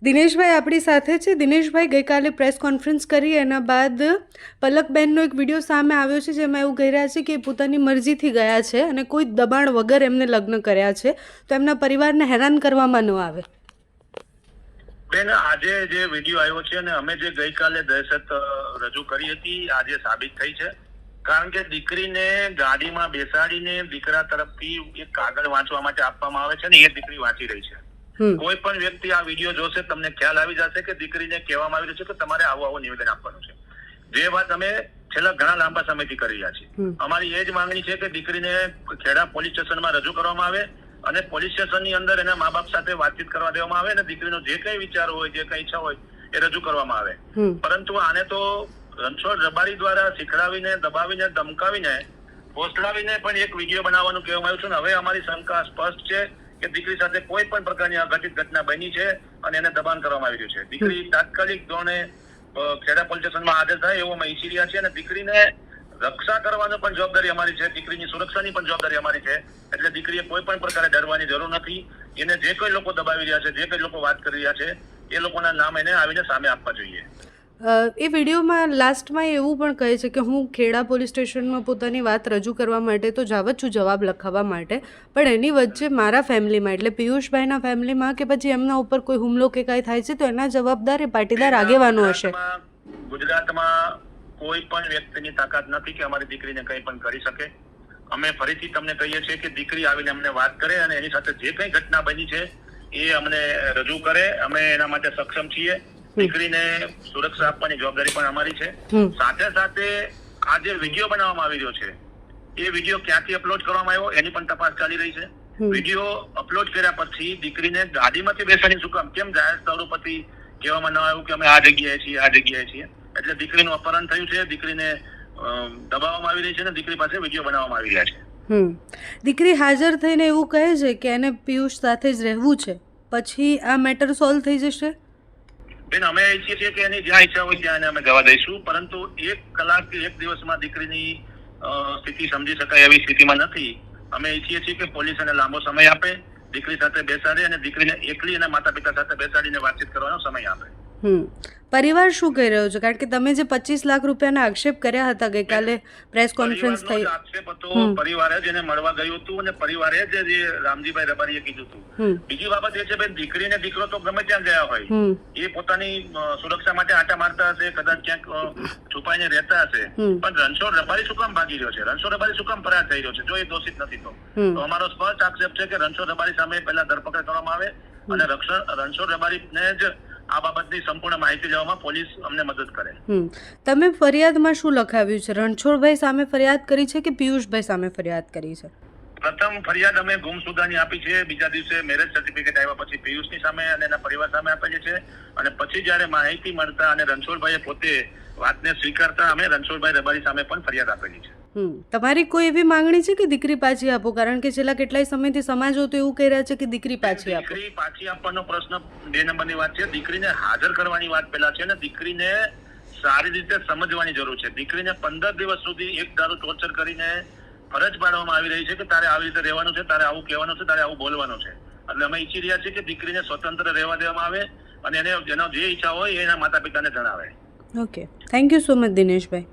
દિનેશભાઈ આપણી સાથે છે. દિનેશભાઈ, ગઈકાલે પ્રેસ કોન્ફરન્સ કરી એના બાદ પલકબેનનો એક વિડીયો સામે આવ્યો છે જેમાં એવું કહી રહ્યા છે કે પોતાની મરજીથી ગયા છે અને કોઈ દબાણ વગર એમને લગ્ન કર્યા છે, તો એમના પરિવારને હેરાન કરવામાં ન આવે. બેન, આજે જે વિડીયો આવ્યો છે અને અમે જે ગઈકાલે દહેશત રજૂ કરી હતી આજે સાબિત થઈ છે. કારણ કે દીકરીને ગાડીમાં બેસાડીને દીકરા તરફથી એક કાગળ વાંચવા માટે આપવામાં આવે છે ને એ દીકરી વાંચી રહી છે. કોઈ પણ વ્યક્તિ આ વિડીયો જોશે તમને ખ્યાલ આવી જશે કે દીકરીને કહેવામાં આવી રહ્યું છે કે તમારે આવું નિવેદન આપવાનું છે. જે વાત અમે છેલ્લા ઘણા લાંબા સમયથી કરી રહ્યા છીએ. અમારી એ જ માંગણી છે કે દીકરીને ખેડા પોલીસ સ્ટેશનમાં રજૂ કરવામાં આવે અને પોલીસ સ્ટેશનની અંદર એના મા બાપ સાથે વાતચીત કરવા દેવામાં આવે અને દીકરીનો જે કઈ વિચાર હોય, જે કઈ ઈચ્છા હોય એ રજૂ કરવામાં આવે. પરંતુ આને તો રણછોડ રબારી દ્વારા શીખડાવીને, દબાવીને, ધમકાવીને, ફોસલાવીને પણ એક વિડીયો બનાવવાનું કહેવામાં આવ્યું છે. હવે અમારી શંકા સ્પષ્ટ છે કે દીકરી સાથે કોઈ પણ પ્રકારની અઘટિત ઘટના બની છે અને એને દબાણ કરવામાં આવી રહ્યું છે. દીકરી તાત્કાલિક ધોરણે ખેડા પોલીસ સ્ટેશનમાં હાજર થાય એવો અમે ઈચ્છી રહ્યા છીએ અને દીકરીને રક્ષા કરવાની પણ જવાબદારી અમારી છે, દીકરીની સુરક્ષાની પણ જવાબદારી અમારી છે. એટલે દીકરીએ કોઈ પણ પ્રકારે ડરવાની જરૂર નથી. એને જે કોઈ લોકો દબાવી રહ્યા છે, જે કોઈ લોકો વાત કરી રહ્યા છે, એ લોકોના નામ એને આવીને સામે આપવા જોઈએ. એ વિડીયોમાં લાસ્ટમાં એવું પણ કહે છે કે હું ખેડા પોલીસ સ્ટેશનમાં પોતાની વાત રજૂ કરવા માટે તો જાવ જ છું, જવાબ લખાવવા માટે, પણ એની વચ્ચે મારા ફેમિલીમાં એટલે પિયુષભાઈના ફેમિલીમાં કે પછી એમના ઉપર કોઈ હુમલો કે કાંઈ થાય છે તો એના જવાબદાર એ પાટીદાર આગેવાનો હશે. ગુજરાતમાં કોઈ પણ વ્યક્તિની તાકાત નથી કે અમારી દીકરીને કંઈ પણ કરી શકે. અમે ફરીથી તમને કહીએ છીએ કે દીકરી આવીને અમને વાત કરે અને એની સાથે જે કંઈ ઘટના બની છે એ અમને રજૂ કરે. અમે એના માટે સક્ષમ છીએ. દીકરીને સુરક્ષા આપવાની જવાબદારી પણ અમારી છે. સાથે સાથે આ જે વિડીયો બનાવવામાં આવી રહ્યો છે એ વિડીયો ક્યાંથી અપલોડ કરવામાં આવ્યો એની પણ તપાસ ચાલી રહી છે. વિડીયો અપલોડ કર્યા પછી દીકરીને ગાડીમાંથી બેસાડી શું કામ, કેમ જાહેર સ્થળો પરથી કહેવામાં ન આવ્યું કે અમે આ જગ્યાએ છીએ, આ જગ્યાએ છીએ? એટલે દીકરીનું અપહરણ થયું છે, દીકરીને દબાવવામાં આવી રહી છે અને દીકરી પાસે વિડીયો બનાવવામાં આવી રહ્યા છે. દીકરી હાજર થઈને એવું કહે છે કે એને પિયુષ સાથે જ રહેવું છે, પછી આ મેટર સોલ્વ થઈ જશે. બેન, અમે ઈચ્છીએ છીએ કે એની જ્યાં ઈચ્છા હોય ત્યાં અમે જવા દઈશું, પરંતુ 1 કલાક કે 1 દિવસમાં દીકરીની સ્થિતિ સમજી શકાય એવી સ્થિતિમાં નથી. અમે ઈચ્છીએ છીએ કે પોલીસ એને લાંબો સમય આપે, દીકરી સાથે બેસાડે અને દીકરીને એકલી એના માતા પિતા સાથે બેસાડીને વાતચીત કરવાનો સમય આપે. પરિવાર શું કહી રહ્યો છે? કારણ કે તમે જે 25 લાખ રૂપિયાના આક્ષેપ કર્યા હતા ગઈકાલે પ્રેસ કોન્ફરન્સ થઈ, આક્ષેપ હતો પરિવારે જ એને મળવા ગયું હતું અને પરિવારે જ જે રામજીભાઈ રબારીએ કીધું હતું. બીજી બાબત એ છે બેન, દીકરીને દીકરો તો ગમે ત્યાં ગયા હોય, એ પોતાની સુરક્ષા માટે આટા મારતા હશે, કદાચ ક્યાંક છુપાઈને રહેતા હશે, પણ રણછોડ રબારી શું કામ ભાગી રહ્યો છે? રણછોડ રબારી શું કામ ફરાર થઈ રહ્યો છે જો એ દોષિત નથી તો અમારો સ્પષ્ટ આક્ષેપ છે કે રણછોડ રબારી સામે પહેલા ધરપકડ કરવામાં આવે અને રણછોડ રબારીને જ આ બાબતની સંપૂર્ણ માહિતી લેવામાં પોલીસ અમને મદદ કરે. તમે ફરિયાદમાં શું લખાવ્યું છે? રણછોડભાઈ સામે ફરિયાદ કરી છે કે પિયુષભાઈ સામે ફરિયાદ કરી છે? પ્રથમ ફરિયાદ અમે ગુમસુદાની આપી છે. બીજા દિવસે મેરેજ સર્ટિફિકેટ આવ્યા પછી પિયુષની સામે અને એના પરિવાર સામે આપેલી છે અને પછી જયારે માહિતી મળતા અને રણછોડભાઈએ પોતે વાતને સ્વીકારતા અમે રણછોડભાઈ રબારી સામે પણ ફરિયાદ આપેલી છે. તમારી કોઈ એવી માંગણી છે કે દીકરી પાછી આપો? કારણ કે છેલ્લા કેટલાય સમયથી સમાજો તો એવું કહી રહ્યા છે કે દીકરી પાછી આપો. દીકરી પાછી આપવાનો પ્રશ્ન 2 નંબરની વાત છે. દીકરીને હાજર કરવાની વાત પહેલા છે અને દીકરીને સારી રીતે સમજવાની જરૂર છે. દીકરીને 15 દિવસ સુધી એક ધારું ટોર્ચર કરીને ફરજ પાડવામાં આવી રહી છે કે તારે આવી રીતે રહેવાનું છે, તારે આવું કહેવાનું છે, તારે આવું બોલવાનું છે. એટલે અમે ઈચ્છી રહ્યા છીએ કે દીકરીને સ્વતંત્ર રહેવા દેવામાં આવે અને એને જેનો જે ઈચ્છા હોય એના માતા પિતાને જણાવે. Okay, thank you so much Dineshbhai.